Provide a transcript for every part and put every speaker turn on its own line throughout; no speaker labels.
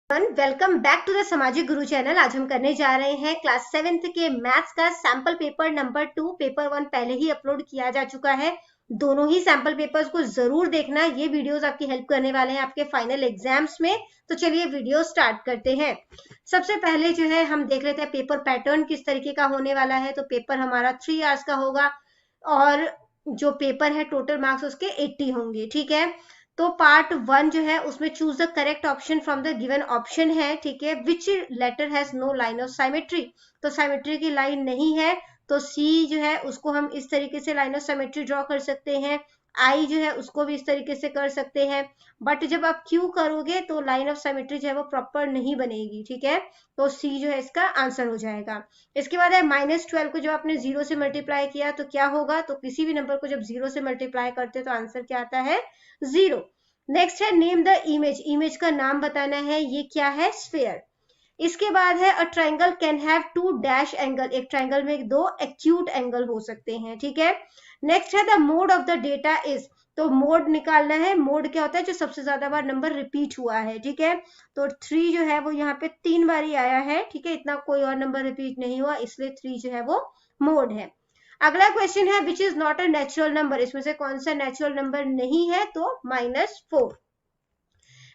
Welcome back to the सामाजिक गुरु channel. आज हम करने जा रहे हैं क्लास 7th के मैथ्स का सैंपल पेपर नंबर 2। पेपर 1 पहले ही अपलोड किया जा चुका है। दोनों ही सैंपल पेपर्स को जरूर देखना, ये वीडियोस आपकी हेल्प करने वाले हैं आपके फाइनल एग्जाम्स में। तो चलिए वीडियो स्टार्ट करते हैं। सबसे पहले जो है हम देख लेते हैं पेपर पैटर्न किस तरीके का होने वाला है। तो पेपर हमारा 3 आवर्स का होगा और जो पेपर है टोटल मार्क्स उसके 80 होंगे। ठीक है, तो पार्ट 1 जो है उसमें choose the correct option from the given option है। ठीक है, which letter has no line of symmetry, तो साइमेट्री की लाइन नहीं है, तो सी जो है उसको हम इस तरीके से लाइन ऑफ साइमेट्री ड्रॉ कर सकते हैं। आई जो है उसको भी इस तरीके से कर सकते हैं, बट जब आप क्यू करोगे तो लाइन ऑफ साइमेट्री जो है वो प्रॉपर नहीं बनेगी। ठीक है, तो सी जो है इसका आंसर हो जाएगा। इसके बाद है -12 को जब आपने 0 से मल्टीप्लाई किया तो क्या होगा, तो किसी भी नंबर को जब 0 से मल्टीप्लाई करते तो आंसर क्या आता है, 0। नेक्स्ट है नेम द इमेज, इमेज का नाम बताना है, ये क्या है, स्फीयर। इसके बाद है a triangle can have 2 dash angle, एक ट्राइंगल में 2 एक्यूट एंगल हो सकते हैं। ठीक है, नेक्स्ट है the mode of the data is, तो मोड निकालना है। मोड क्या होता है, जो सबसे ज्यादा बार नंबर रिपीट हुआ है। ठीक है, तो 3 जो है वो यहाँ पे 3 बार ही आया है। ठीक है, इतना कोई और नंबर रिपीट नहीं हुआ, इसलिए 3 जो है वो मोड है। अगला क्वेश्चन है which is not a natural number, इसमें से कौन सा नेचुरल नंबर नहीं है, तो -4।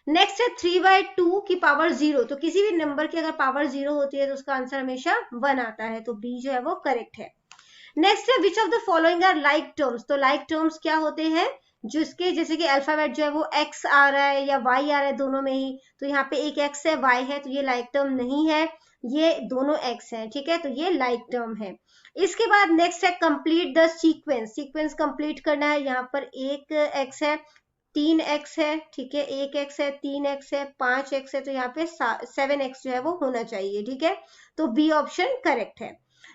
नेक्स्ट है 3/2 की पावर 0, तो किसी भी नंबर की अगर पावर 0 होती है तो उसका आंसर हमेशा 1 आता है, तो बी जो है वो करेक्ट है। नेक्स्ट है which of the following are like terms, तो लाइक टर्म्स क्या होते हैं, जिसके जैसे कि अल्फाबेट जो है वो x आ रहा है या y आ रहा है दोनों में ही, तो यहाँ पे एक x है y है, तो ये लाइक टर्म नहीं है, ये दोनों x है। ठीक है, तो ये लाइक टर्म है। इसके बाद नेक्स्ट है complete the sequence, sequence complete करना है। यहाँ पर एक x है, 3x है, ठीक है, 1x है, 3x है, 5x है, तो यहाँ पे 7x जो है वो होना चाहिए। ठीक है, तो बी ऑप्शन करेक्ट है।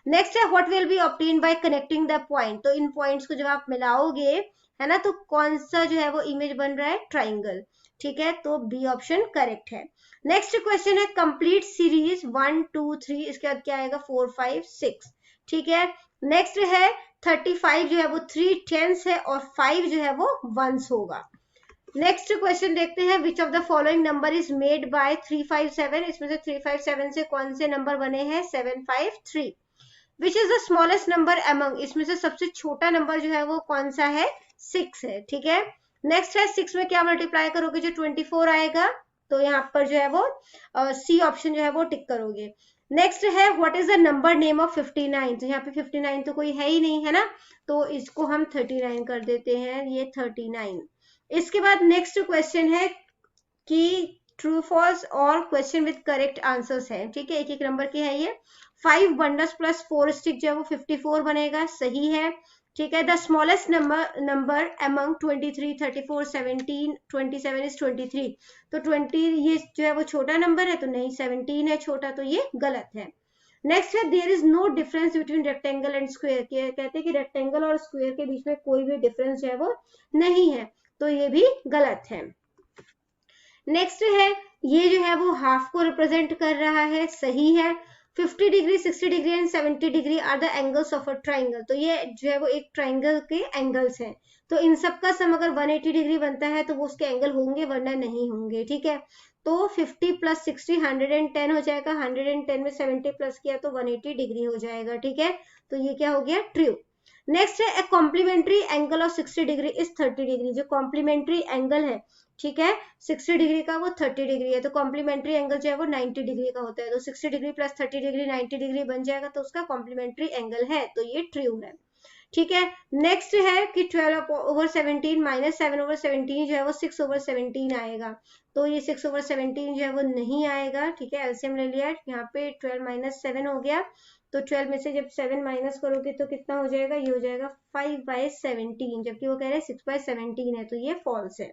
नेक्स्ट है what will be obtain bye connecting the point, तो इन पॉइंट्स को जब आप मिलाओगे है ना, तो कौन सा जो है वो इमेज बन रहा है, ट्राइंगल। ठीक है, तो बी ऑप्शन करेक्ट है। नेक्स्ट क्वेश्चन है कंप्लीट सीरीज 1 2 3, इसके बाद क्या आएगा, 4 5 6। ठीक है, नेक्स्ट है 35 जो है वो 3 टेंस है और 5 जो है वो वंस होगा। नेक्स्ट क्वेश्चन देखते हैं विच of the following number is made by 357, इसमें से 357 से कौन से नंबर बने हैं, 753। Which is the smallest number among, इसमें से सबसे छोटा नंबर जो है वो कौन सा है, 6 है। ठीक है, नेक्स्ट है 6 में क्या मल्टीप्लाई करोगे, जो 24 आएगा, तो यहाँ पर जो है वो सी ऑप्शन जो है वो टिक करोगे। नेक्स्ट है what is the number name of 59, तो यहाँ पे 59 तो कोई है ही नहीं है ना, तो इसको हम 39 कर देते हैं, ये 39। इसके बाद नेक्स्ट क्वेश्चन है कि ट्रू फॉल्स और क्वेश्चन विद करेक्ट आंसर्स है। ठीक है, एक एक नंबर के है ये। 5 बंडल्स प्लस 4 स्टिक जो है वो 54 बनेगा, सही है। ठीक है, the smallest number among 23 34 17 27 is 23, तो 20 ये जो है वो छोटा नंबर है, तो नहीं 17 है छोटा, तो ये गलत है। नेक्स्ट है there is no difference between rectangle and square, कहते हैं कि रेक्टेंगल और स्क्वायर के बीच में कोई भी डिफरेंस जो है वो नहीं है, तो ये भी गलत है। नेक्स्ट है ये जो है वो हाफ को रिप्रेजेंट कर रहा है, सही है। 50 degree 60 degree and 70 degree are the angles of a triangle, तो ये जो है वो एक ट्राइंगल के एंगल्स हैं, तो इन सब का सम अगर 180 डिग्री बनता है तो वो उसके एंगल होंगे वरना नहीं होंगे। ठीक है, तो 50 प्लस 60 110 हो जाएगा, 110 में 70 प्लस किया तो 180 डिग्री हो जाएगा। ठीक है, तो ये क्या हो गया, ट्रू। नेक्स्ट है a complementary angle of 60 degree is 30 degree, जो कॉम्प्लीमेंट्री एंगल है, ठीक है, 60 डिग्री का वो 30 डिग्री है, तो कॉम्प्लीमेंट्री एंगल जो है वो 90 डिग्री का होता है, तो 60 डिग्री प्लस 30 डिग्री 90 डिग्री बन जाएगा, तो उसका कॉम्प्लीमेंट्री एंगल है, तो ये ट्रू है। ठीक है, नेक्स्ट है कि 12/17 माइनस 7/17 जो है वो 6/17 आएगा, तो ये 6/17 जो है वो नहीं आएगा। ठीक है, एलसीएम ले लिया, यहाँ पे 12 माइनस 7 हो गया, तो 12 में से जब 7 माइनस करोगे तो कितना हो जाएगा, ये हो जाएगा 5/17, जबकि वो कह रहे हैं 6/17 है, तो ये फॉल्स है।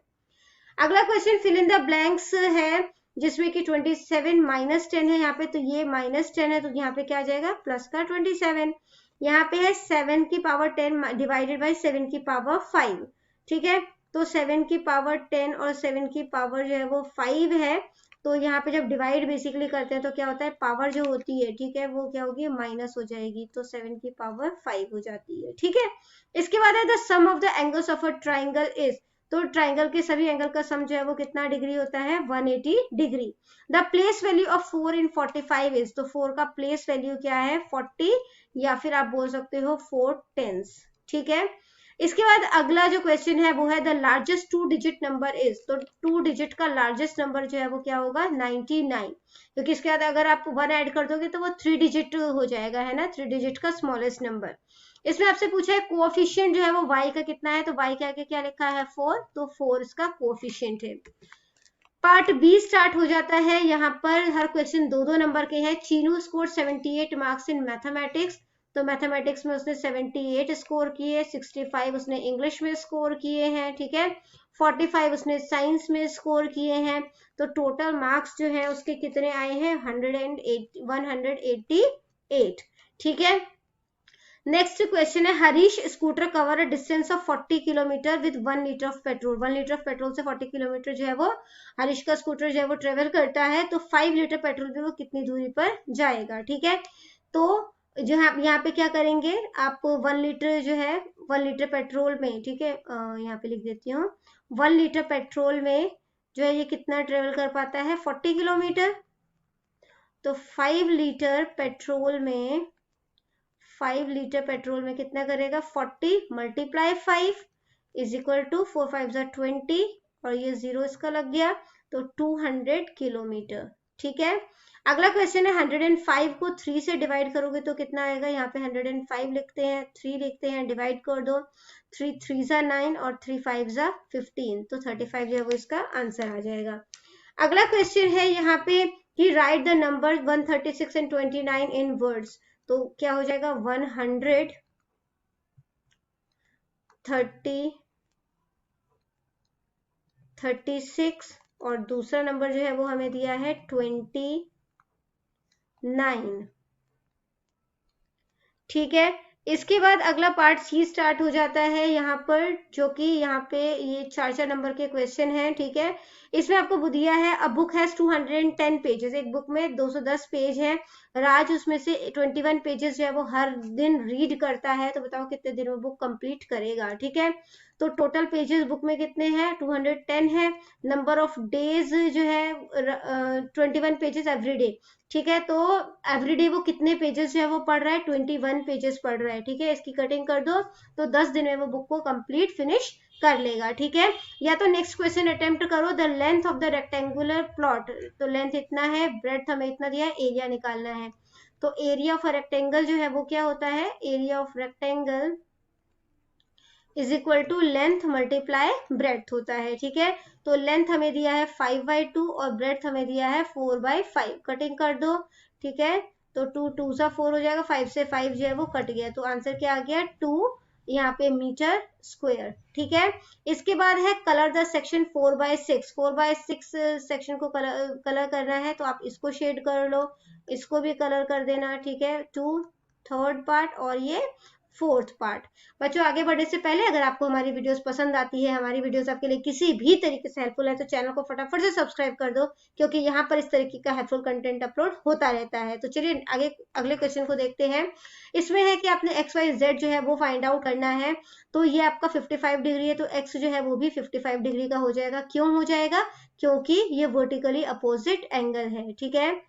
अगला question fill in the blanks है, जिसमें कि 27 माइनस 10 है यहाँ पे, तो ये -10 है, तो यहाँ पे क्या आ जाएगा, प्लस का 27। यहाँ पे है 7 की पावर 10 डिवाइडेड बाई 7 की पावर 5। ठीक है, तो 7 की पावर 10 और 7 की पावर जो है वो 5 है, तो यहाँ पे जब डिवाइड बेसिकली करते हैं तो क्या होता है, पावर जो होती है, ठीक है, वो क्या होगी, माइनस हो जाएगी, तो 7 की पावर 5 हो जाती है। ठीक है, इसके बाद है the sum of the angles of a triangle is, तो ट्राइंगल के सभी एंगल का सम जो है वो कितना डिग्री होता है, 180 degree. The place value of 4 in 45 is, तो 4 का प्लेस वैल्यू क्या है, 40, या फिर आप बोल सकते हो 4 10s। ठीक है, इसके बाद अगला जो क्वेश्चन है वो है the largest 2 digit number is, तो 2 डिजिट का लार्जेस्ट नंबर जो है वो क्या होगा, 99, क्योंकि इसके बाद अगर आप 1 ऐड कर दोगे तो वो 3 डिजिट हो जाएगा, है ना, 3 डिजिट का स्मॉलेस्ट नंबर। इसमें आपसे पूछा है कोएफिशिएंट जो है वो y का कितना है, तो y के आगे क्या लिखा है, 4, तो 4 इसका कोएफिशिएंट है। पार्ट बी स्टार्ट हो जाता है। यहाँ पर हर क्वेश्चन 2-2 नंबर के हैं। Chinu score 78 marks in mathematics, तो मैथमेटिक्स में उसने 78 स्कोर किए, 65 उसने इंग्लिश में स्कोर किए हैं, ठीक है, 45 उसने साइंस में स्कोर किए हैं। तो टोटल मार्क्स जो है उसके कितने आए हैं, 188, ठीक है। नेक्स्ट क्वेश्चन है, Harish scooter cover a distance of 40 kilometre with 1 litre of petrol. 1 litre of petrol से 40 किलोमीटर जो है वो हरीश का स्कूटर जो है वो ट्रेवल करता है, तो 5 लीटर पेट्रोल पे वो कितनी दूरी पर जाएगा, ठीक है। तो जो है यहाँ पे क्या करेंगे, आप 1 लीटर जो है 1 लीटर पेट्रोल में, ठीक है, यहाँ पे लिख देती हूँ, 1 लीटर पेट्रोल में जो है ये कितना ट्रेवल कर पाता है, 40 किलोमीटर। तो 5 लीटर पेट्रोल में 5 लीटर पेट्रोल में कितना करेगा, 40 मल्टीप्लाई 5 इज इक्वल टू 4 5 20, और ये 0 इसका लग गया, तो 200 किलोमीटर, ठीक है। अगला क्वेश्चन है, 105 को 3 से डिवाइड करोगे तो कितना आएगा, यहाँ पे 105 लिखते हैं, 3 लिखते हैं, डिवाइड कर दो, 3 3 9 और 3 5 15, तो 35 जो है वो इसका आंसर आ जाएगा। अगला क्वेश्चन है यहाँ पे कि right the number 136 and 29 in words, तो क्या हो जाएगा, 100 30 36, और दूसरा नंबर जो है वो हमें दिया है 29, ठीक है। इसके बाद अगला पार्ट सी स्टार्ट हो जाता है यहाँ पर, जो कि यहाँ पे ये 4-4 नंबर के क्वेश्चन हैं, ठीक है। इसमें आपको दिया है अ बुक हैज 210 पेजेस, एक बुक में 210 पेज है, राज उसमें से 21 पेजेस जो है वो हर दिन रीड करता है, तो बताओ कितने दिन में बुक कंप्लीट करेगा, ठीक है। तो टोटल पेजेस बुक में कितने हैं, 210 है। नंबर ऑफ डेज जो है 21 पेजेस एवरी डे, ठीक है। तो एवरीडे वो कितने पेजेस जो है वो पढ़ रहा है, 21 पेजेस पढ़ रहा है, ठीक है। इसकी कटिंग कर दो तो 10 दिन में वो बुक को कंप्लीट फिनिश कर लेगा, ठीक है। या तो नेक्स्ट क्वेश्चन अटेम्प्ट करो, the length of the rectangular plot, तो लेंथ इतना है, ब्रेड्थ हमें इतना दिया है, एरिया निकालना है। तो एरिया ऑफ रेक्टेंगल जो है वो क्या होता है, area of rectangle is equal to length multiply breadth होता है, ठीक है। तो लेंथ हमें दिया है 5/2 और ब्रेड्थ हमें दिया है 4/5, कटिंग कर दो, ठीक है। तो 2 2 सा 4 हो जाएगा, 5 से 5 जो है वो कट गया, तो आंसर क्या आ गया, 2 यहाँ पे मीटर स्क्वायर, ठीक है। इसके बाद है कलर द सेक्शन 4/6, 4/6 सेक्शन को कलर करना है, तो आप इसको शेड कर लो, इसको भी कलर कर देना, ठीक है। 2 थर्ड पार्ट और ये 4th पार्ट। बच्चों आगे बढ़ने से पहले अगर आपको हमारी वीडियोस पसंद आती है, हमारी वीडियोस आपके लिए किसी भी तरीके से हेल्पफुल है, तो चैनल को फटाफट से सब्सक्राइब कर दो, क्योंकि यहाँ पर इस तरीके का हेल्पफुल कंटेंट अपलोड होता रहता है। तो चलिए आगे अगले क्वेश्चन को देखते हैं। इसमें है कि आपने XYZ जो है वो फाइंड आउट करना है, तो ये आपका 55 डिग्री है, तो x जो है वो भी 55 डिग्री का हो जाएगा। क्यों हो जाएगा, क्योंकि ये वर्टिकली अपोजिट एंगल है, ठीक है।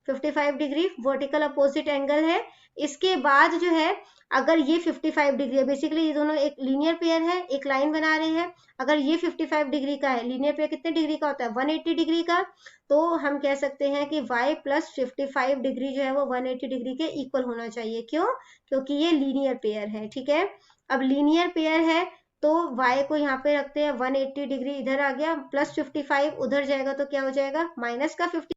55 डिग्री वर्टिकल अपोजिट एंगल है। इसके बाद जो है अगर ये 55 डिग्री है, बेसिकली ये दोनों एक लीनियर पेयर है, एक लाइन बना रहे हैं, अगर ये 55 डिग्री का है, लीनियर पेयर कितने डिग्री का होता है, 180 डिग्री का, तो हम कह सकते हैं कि y प्लस 55 डिग्री जो है वो 180 डिग्री के इक्वल होना चाहिए। क्यों, क्योंकि ये लीनियर पेयर है, ठीक है। अब लीनियर पेयर है तो y को यहाँ पे रखते हैं, 180 डिग्री इधर आ गया, प्लस 55 उधर जाएगा तो क्या हो जाएगा, माइनस का 50,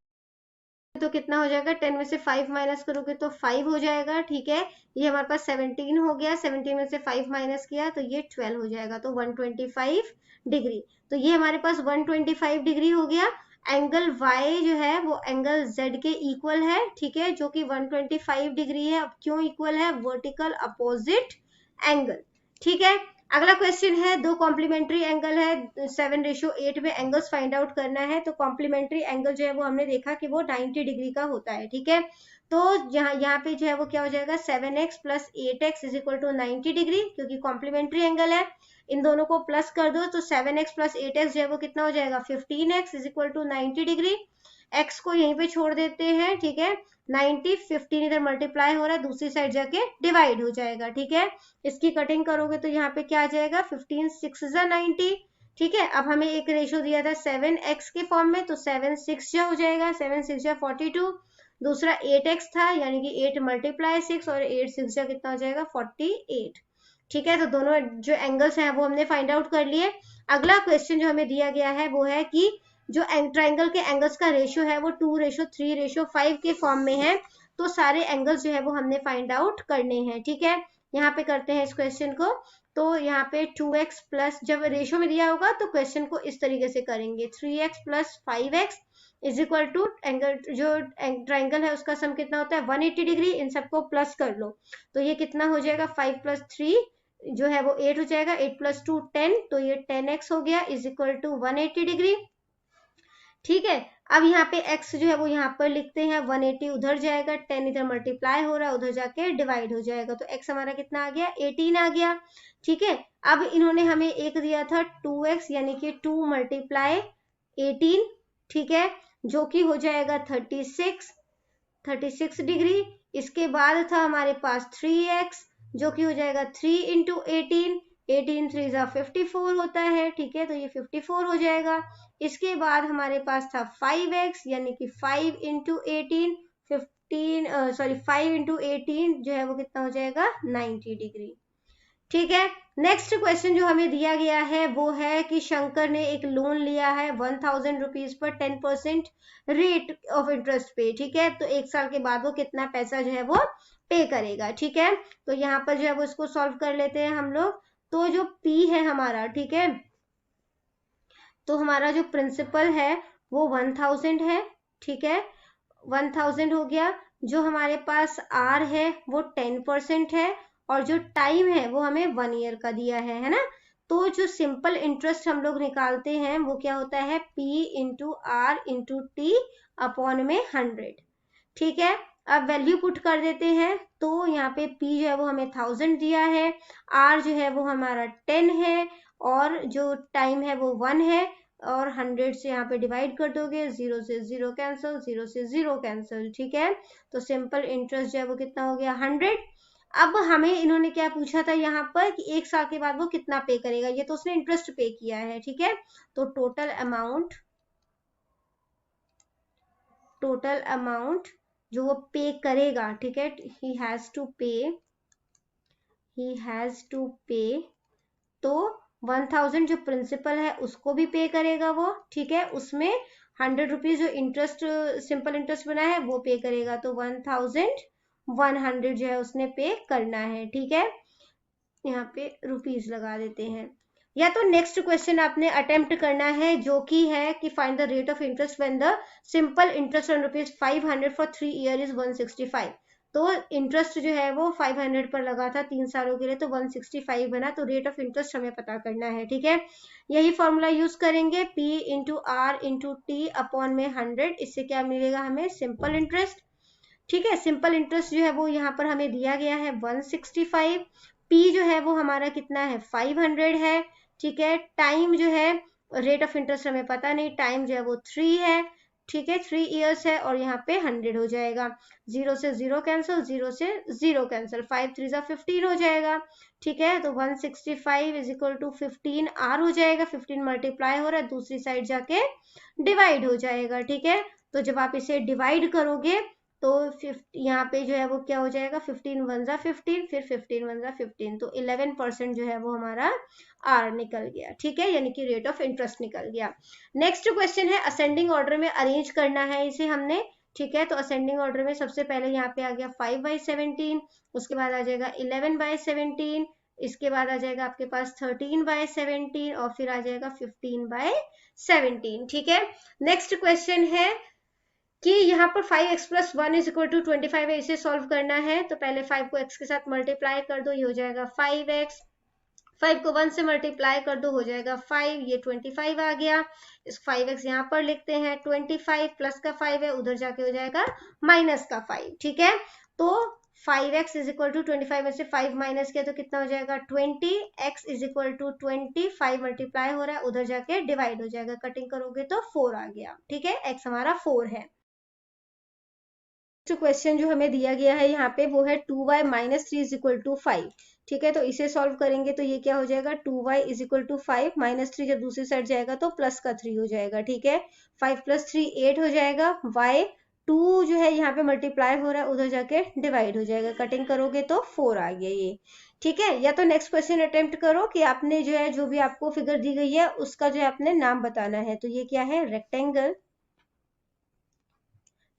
तो कितना हो जाएगा, 10 में से 5 माइनस करोगे तो 5 हो जाएगा, ठीक है। ये हमारे पास 17 हो गया, 17 में से 5 माइनस किया तो ये 12 हो जाएगा, तो 125 डिग्री। तो ये हमारे पास 125 डिग्री हो गया। एंगल y जो है वो एंगल z के इक्वल है, ठीक है, जो कि 125 डिग्री है। अब क्यों इक्वल है, वर्टिकल अपोजिट एंगल, ठीक है। अगला क्वेश्चन है, दो कॉम्प्लीमेंट्री एंगल है 7:8 में एंगल्स फाइंड आउट करना है। तो कॉम्प्लीमेंट्री एंगल जो है वो हमने देखा कि वो 90 डिग्री का होता है, ठीक है। तो यहाँ पे जो है वो क्या हो जाएगा, 7x plus 8x is equal to 90 degree, क्योंकि कॉम्प्लीमेंट्री एंगल है। इन दोनों को प्लस कर दो तो 7x प्लस 8x जो है वो कितना हो जाएगा, 15x is equal to 90 degree. x को यहीं पे छोड़ देते हैं, ठीक है। 90 15 इधर मल्टीप्लाई हो रहा है, दूसरी साइड जाके डिवाइड हो जाएगा, ठीक है। इसकी कटिंग करोगे तो यहाँ पे क्या आ जाएगा, 15 6 90, ठीक है। अब हमें एक रेशो दिया था 7x के फॉर्म में, तो 7 6 जा हो जाएगा, 7 6 जा 42। दूसरा 8x था, यानी कि 8 मल्टीप्लाई 6 और 8 6 जा कितना हो जाएगा, 48, ठीक है। तो दोनों जो एंगल्स हैं वो हमने फाइंड आउट कर लिए। अगला क्वेश्चन जो हमें दिया गया है वो है कि जो ट्राइंगल के एंगल्स का रेशियो है वो 2:3:5 के फॉर्म में है। तो सारे एंगल्स जो है वो हमने फाइंड आउट करने हैं, ठीक है। यहाँ पे करते हैं इस क्वेश्चन को। तो यहाँ पे 2x प्लस, जब रेशियो में दिया होगा तो क्वेश्चन को इस तरीके से करेंगे, 3x plus 5x is equal to angle, जो ट्राइंगल है उसका सम कितना होता है 180 डिग्री। इन सबको प्लस कर लो तो ये कितना हो जाएगा, 5 प्लस 3 जो है वो 8 हो जाएगा, 8 प्लस 2 10, तो ये 10x हो गया इज इक्वल टू 180 डिग्री, ठीक है। अब यहाँ पे x जो है वो यहाँ पर लिखते हैं, 180 उधर जाएगा, 10 इधर मल्टीप्लाई हो रहा है, उधर जाके डिवाइड हो जाएगा, तो x हमारा कितना आ गया, 18 आ गया, ठीक है। अब इन्होंने हमें एक दिया था 2x, यानी कि 2 मल्टीप्लाई 18, ठीक है, जो कि हो जाएगा 36 डिग्री। इसके बाद था हमारे पास 3x, जो कि हो जाएगा 3 इंटू 18, 18 3 जा 54 होता है, ठीक है, तो ये 54 हो जाएगा। इसके बाद हमारे पास था 5x, यानी कि 5 इंटू 18 5 इंटू 18 जो है वो कितना हो जाएगा, 90 डिग्री, ठीक है। नेक्स्ट क्वेश्चन जो हमें दिया गया है वो है कि शंकर ने एक लोन लिया है 1000 rupees per 10% rate of interest पे, ठीक है। तो 1 साल के बाद वो कितना पैसा जो है वो पे करेगा, ठीक है। तो यहाँ पर जो है वो इसको सॉल्व कर लेते हैं हम लोग। तो जो P है हमारा, ठीक है, तो हमारा जो प्रिंसिपल है वो 1000 है, ठीक है, 1000 हो गया। जो हमारे पास R है वो 10% है, और जो टाइम है वो हमें 1 ईयर का दिया है ना। तो जो सिंपल इंटरेस्ट हम लोग निकालते हैं वो क्या होता है, P into R into T upon में 100, ठीक है। अब वैल्यू पुट कर देते हैं, तो यहाँ पे P जो है वो हमें 1000 दिया है, R जो है वो हमारा 10 है, और जो टाइम है वो 1 है, और 100 से यहाँ पे डिवाइड कर दोगे, 0 से 0 कैंसिल, 0 से 0 कैंसिल, ठीक है। तो सिंपल इंटरेस्ट जो है वो कितना हो गया, 100। अब हमें इन्होंने क्या पूछा था यहाँ पर कि 1 साल के बाद वो कितना पे करेगा, ये तो उसने इंटरेस्ट पे किया है, ठीक है। तो टोटल अमाउंट जो वो पे करेगा, ठीक है, ही हैज टू पे, तो 1000 जो प्रिंसिपल है उसको भी पे करेगा वो, ठीक है। उसमें 100 रुपीज जो इंटरेस्ट, सिंपल इंटरेस्ट बना है वो पे करेगा, तो 1100 जो है उसने पे करना है, ठीक है। यहाँ पे रुपीज लगा देते हैं। या तो नेक्स्ट क्वेश्चन आपने अटेम्प्ट करना है, जो कि है कि find the rate of interest when the simple interest on ₹500 for 3 year is 165। तो इंटरेस्ट जो है वो 500 पर लगा था 3 सालों के लिए, तो 165 बना, तो रेट ऑफ इंटरेस्ट हमें पता करना है, ठीक है। यही फॉर्मूला यूज करेंगे, P into R into T upon में 100, इससे क्या मिलेगा हमें, सिंपल इंटरेस्ट, ठीक है। सिंपल इंटरेस्ट जो है वो यहाँ पर हमें दिया गया है 165, P जो है वो हमारा कितना है, 500 है, ठीक है। टाइम जो है, रेट ऑफ इंटरेस्ट हमें पता नहीं, टाइम जो है वो 3 है, ठीक है, 3 इयर्स है, और यहाँ पे 100 हो जाएगा, 0 से 0 कैंसिल, 0 से 0 कैंसिल, 5 3 जा 15 हो जाएगा, ठीक है। तो 165 इज इक्वल टू 15 आर हो जाएगा, 15 मल्टीप्लाई हो रहा है, दूसरी साइड जाके डिवाइड हो जाएगा, ठीक है। तो जब आप इसे डिवाइड करोगे तो यहाँ पे जो है वो क्या हो जाएगा, 15 1 जा 15, फिर 15 1 जा 15, तो 11% जो है वो हमारा आर निकल गया, ठीक है, यानी कि रेट ऑफ इंटरेस्ट निकल गया। नेक्स्ट क्वेश्चन है, असेंडिंग ऑर्डर में अरेंज करना है इसे हमने, ठीक है। तो असेंडिंग ऑर्डर में सबसे पहले यहाँ पे आ गया 5/17, उसके बाद आ जाएगा 11/17, इसके बाद आ जाएगा आपके पास 13/17, और फिर आ जाएगा 15/17, ठीक है। नेक्स्ट क्वेश्चन है कि यहाँ पर 5x plus 1 is equal to 25 है, इसे सॉल्व करना है। तो पहले 5 को x के साथ मल्टीप्लाई कर दो, ये हो जाएगा 5x 5 को 1 से मल्टीप्लाई कर दो, हो जाएगा 5, ये 25 आ गया। इस 5x यहाँ पर लिखते हैं, 25 प्लस का 5 है, उधर जाके हो जाएगा माइनस का 5, ठीक है। तो 5x इज इक्वल टू 25 में से 5 माइनस किया तो कितना हो जाएगा 20, x is equal to 20, 5 multiply हो रहा है, उधर जाके डिवाइड हो जाएगा, कटिंग करोगे तो 4 आ गया, ठीक है, x हमारा 4 है। तो क्वेश्चन जो हमें दिया गया है यहाँ पे वो है 2y minus 3 is equal to 5, ठीक है। तो इसे सॉल्व करेंगे तो ये क्या हो जाएगा 2y is equal to 5, minus 3 जब दूसरी साइड जाएगा तो प्लस का 3 हो जाएगा, ठीक है। 5 प्लस 3 8 हो जाएगा, y 2 जो है यहाँ पे मल्टीप्लाई हो रहा है, उधर जाके डिवाइड हो जाएगा, कटिंग करोगे तो 4 आ गया ये, ठीक है। या तो नेक्स्ट क्वेश्चन अटेम्प्ट करो कि आपने जो है जो भी आपको फिगर दी गई है उसका जो है आपने नाम बताना है। तो ये क्या है रेक्टेंगल,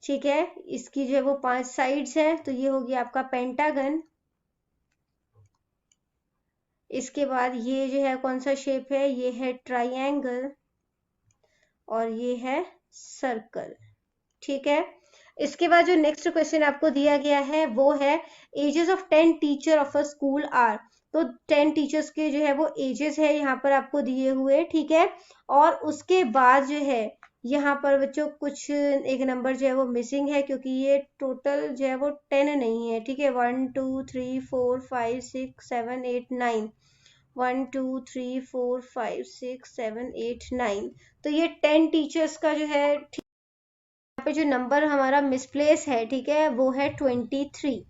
ठीक है, इसकी जो है वो 5 साइड्स है, तो ये हो गया आपका पेंटागन। इसके बाद ये जो है कौन सा शेप है, ये है ट्राइंगल, और ये है सर्कल, ठीक है। इसके बाद जो नेक्स्ट क्वेश्चन आपको दिया गया है वो है ages of 10 teacher of a school are. तो 10 टीचर्स के जो है वो एजेस है यहाँ पर आपको दिए हुए, ठीक है। और उसके बाद जो है यहाँ पर बच्चों कुछ एक नंबर जो है वो मिसिंग है, क्योंकि ये टोटल जो है वो 10 नहीं है, ठीक है। 1 2 3 4 5 6 7 8 9, 1 2 3 4 5 6 7 8 9, तो ये 10 टीचर्स का जो है यहाँ पे जो नंबर हमारा मिसप्लेस है, ठीक है, वो है 23।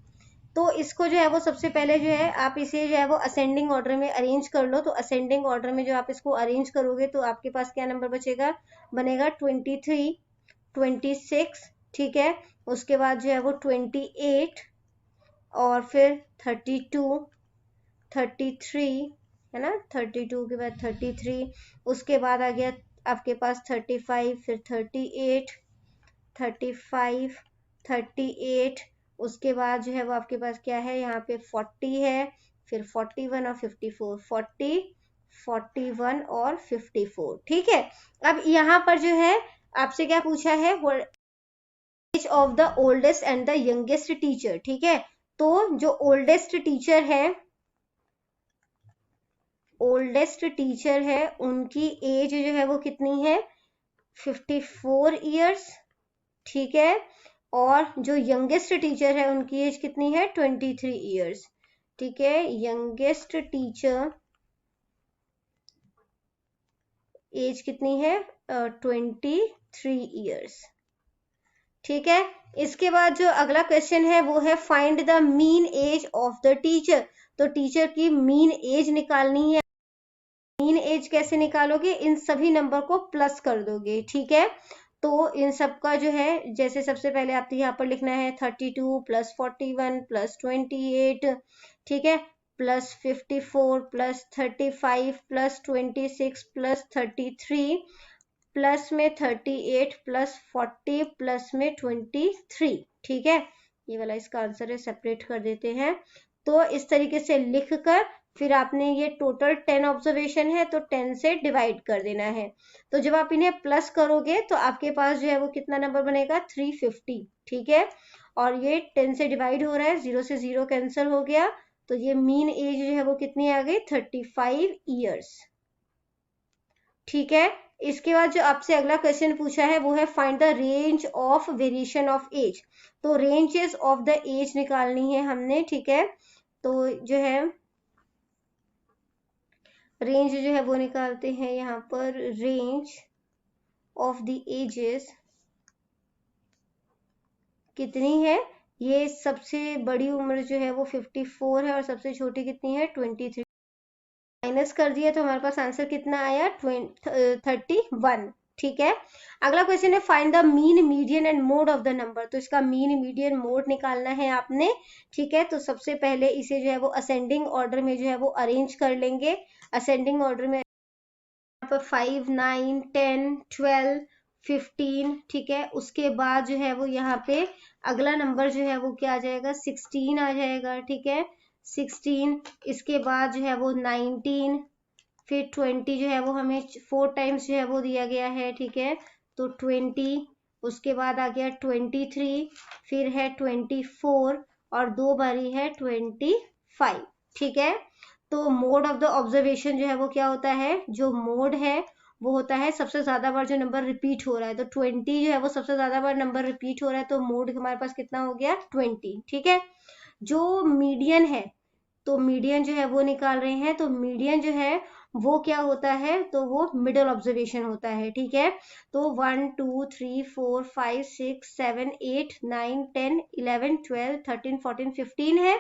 तो इसको जो है वो सबसे पहले जो है आप इसे जो है वो असेंडिंग ऑर्डर में अरेंज कर लो। तो असेंडिंग ऑर्डर में जो आप इसको अरेंज करोगे तो आपके पास क्या नंबर बचेगा, बनेगा 23, 26, ठीक है। उसके बाद जो है वो 28, और फिर 32, 33 है ना, 32 के बाद 33, उसके बाद आ गया आपके पास 35, फिर 38, 35, 38, उसके बाद जो है वो आपके पास क्या है यहाँ पे 40 है, फिर 41 और 54, 40, 41 और 54, ठीक है। अब यहाँ पर जो है आपसे क्या पूछा है, age of the oldest and the youngest teacher, ठीक है। तो जो ओल्डेस्ट टीचर है उनकी एज जो है वो कितनी है 54 ईयर्स, ठीक है। और जो यंगेस्ट टीचर है उनकी एज कितनी है 23 ईयर्स, ठीक है। यंगेस्ट टीचर एज कितनी है 23 ईयर्स, ठीक है। इसके बाद जो अगला क्वेश्चन है वो है find the mean age of the teacher. तो टीचर की मीन एज निकालनी है। मीन एज कैसे निकालोगे, इन सभी नंबर को प्लस कर दोगे, ठीक है। तो इन सब का जो है जैसे सबसे पहले आपको यहाँ पर लिखना है 32 प्लस 41 प्लस 28, ठीक है, plus 54 plus 35 plus 26 plus 33 plus में 38 प्लस 40 प्लस में 23, ठीक है। ये वाला इसका आंसर है, सेपरेट कर देते हैं। तो इस तरीके से लिखकर फिर आपने ये टोटल 10 ऑब्जर्वेशन है तो 10 से डिवाइड कर देना है। तो जब आप इन्हें प्लस करोगे तो आपके पास जो है वो कितना नंबर बनेगा 350, ठीक है। और ये 10 से डिवाइड हो रहा है, 0 से 0 कैंसिल हो गया, तो ये मीन एज जो है वो कितनी आ गई 35 ईयर्स, ठीक है। इसके बाद जो आपसे अगला क्वेश्चन पूछा है वो है find the range of variation of age. तो रेंजेस ऑफ द एज निकालनी है हमने, ठीक है। तो जो है रेंज जो है वो निकालते हैं यहाँ पर, रेंज ऑफ द एजेस कितनी है, ये सबसे बड़ी उम्र जो है वो 54 है और सबसे छोटी कितनी है 23, माइनस कर दिया तो हमारे पास आंसर कितना आया 31, ठीक है। अगला क्वेश्चन है find the mean median and mode of the number. तो इसका मीन मीडियन मोड निकालना है आपने, ठीक है। तो सबसे पहले इसे जो है वो असेंडिंग ऑर्डर में जो है वो अरेंज कर लेंगे। असेंडिंग ऑर्डर में 5 9 10 12 15, ठीक है। उसके बाद जो है वो यहाँ पे अगला नंबर जो है वो क्या आ जाएगा 16 आ जाएगा, ठीक है, 16। इसके बाद जो है वो 19, फिर 20 जो है वो हमें 4 टाइम्स जो है वो दिया गया है, ठीक है, तो 20। उसके बाद आ गया 23, फिर है 24 और 2 बारी है 25, ठीक है। तो मोड ऑफ द ऑब्जर्वेशन जो है वो क्या होता है, जो मोड है वो होता है सबसे ज्यादा बार जो नंबर रिपीट हो रहा है, तो 20 जो है वो सबसे ज्यादा बार नंबर रिपीट हो रहा है, तो मोड हमारे पास कितना हो गया 20, ठीक है। जो मीडियन है, तो मीडियन जो है वो निकाल रहे हैं, तो मीडियन जो है वो क्या होता है, तो वो मिडल ऑब्जर्वेशन होता है, ठीक है। तो 1 2 3 4 5 6 7 8 9 10 11 12 13 14 15 है,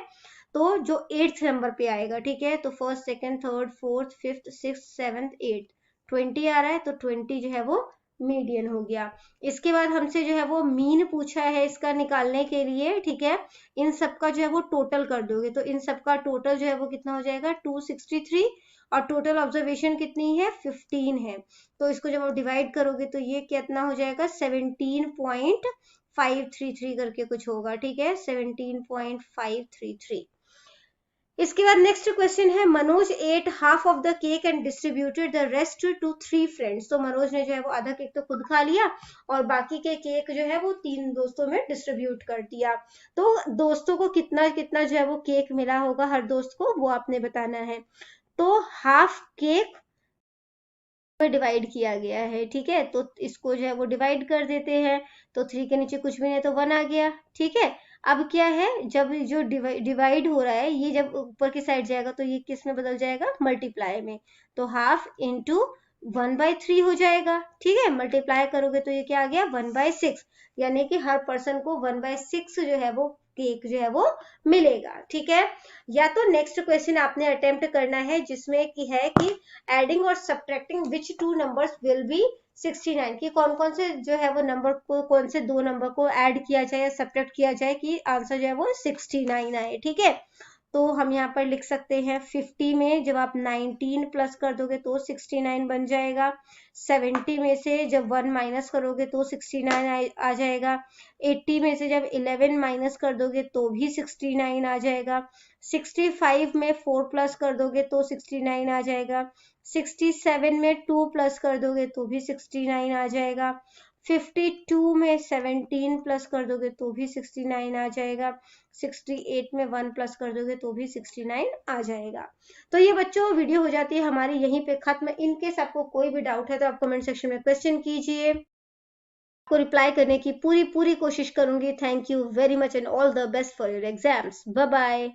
तो जो 8th नंबर पे आएगा, ठीक है। तो first second third fourth fifth six seventh eight, 20 आ रहा है, तो 20 जो है वो मीडियन हो गया। इसके बाद हमसे जो है वो मीन पूछा है इसका निकालने के लिए, ठीक है। इन सबका जो है वो टोटल कर दोगे, तो इन सबका टोटल जो है वो कितना हो जाएगा 263, और टोटल ऑब्जर्वेशन कितनी है 15 है, तो इसको जब आप डिवाइड करोगे तो ये कितना हो जाएगा 17.533 करके कुछ होगा, ठीक है, 17.533। इसके बाद नेक्स्ट क्वेश्चन है, Manoj ate half of the cake and distributed the rest to 3 friends. तो मनोज ने जो है वो आधा केक तो खुद खा लिया और बाकी के केक जो है वो 3 दोस्तों में डिस्ट्रीब्यूट कर दिया। तो दोस्तों को कितना कितना जो है वो केक मिला होगा हर दोस्त को, वो आपने बताना है। तो हाफ केक में डिवाइड किया गया है, ठीक है, तो इसको जो है वो डिवाइड कर देते हैं, तो 3 के नीचे कुछ भी नहीं तो 1 आ गया, ठीक है। अब क्या है, जब जो डिवाइड हो रहा है ये जब ऊपर की साइड जाएगा तो ये किस में बदल जाएगा, मल्टीप्लाई में, तो हाफ इंटू 1/3 हो जाएगा, ठीक है। मल्टीप्लाई करोगे तो ये क्या आ गया 1/6, यानी कि हर पर्सन को 1/6 जो है वो केक जो है वो मिलेगा, ठीक है। या तो नेक्स्ट क्वेश्चन आपने अटेम्प्ट करना है जिसमें कि है कि एडिंग और subtracting which 2 numbers will be 69, कि कौन कौन से जो है वो नंबर को, कौन से 2 नंबर को ऐड किया जाए या सब्ट्रैक्ट किया जाए कि आंसर जो है वो 69 आए, ठीक है। तो हम यहाँ पर लिख सकते हैं 50 में जब आप 19 प्लस कर दोगे तो 69 बन जाएगा, 70 में से जब 1 माइनस करोगे तो 69 आ जाएगा, 80 में से जब 11 माइनस कर दोगे तो भी 69 आ जाएगा, 65 में 4 प्लस कर दोगे तो 69 आ जाएगा, 67 में 2 प्लस कर दोगे तो भी 69 आ जाएगा, 52 में 17 प्लस कर दोगे तो भी 69 आ जाएगा, 68 में 1 प्लस कर दोगे तो भी 69 आ जाएगा। तो ये बच्चों वीडियो हो जाती है हमारी यहीं पे खत्म। इनकेस आपको कोई भी डाउट है तो आप कमेंट सेक्शन में क्वेश्चन कीजिए, आपको रिप्लाई करने की पूरी पूरी कोशिश करूंगी। Thank you very much and all the best for your exams. Bye bye.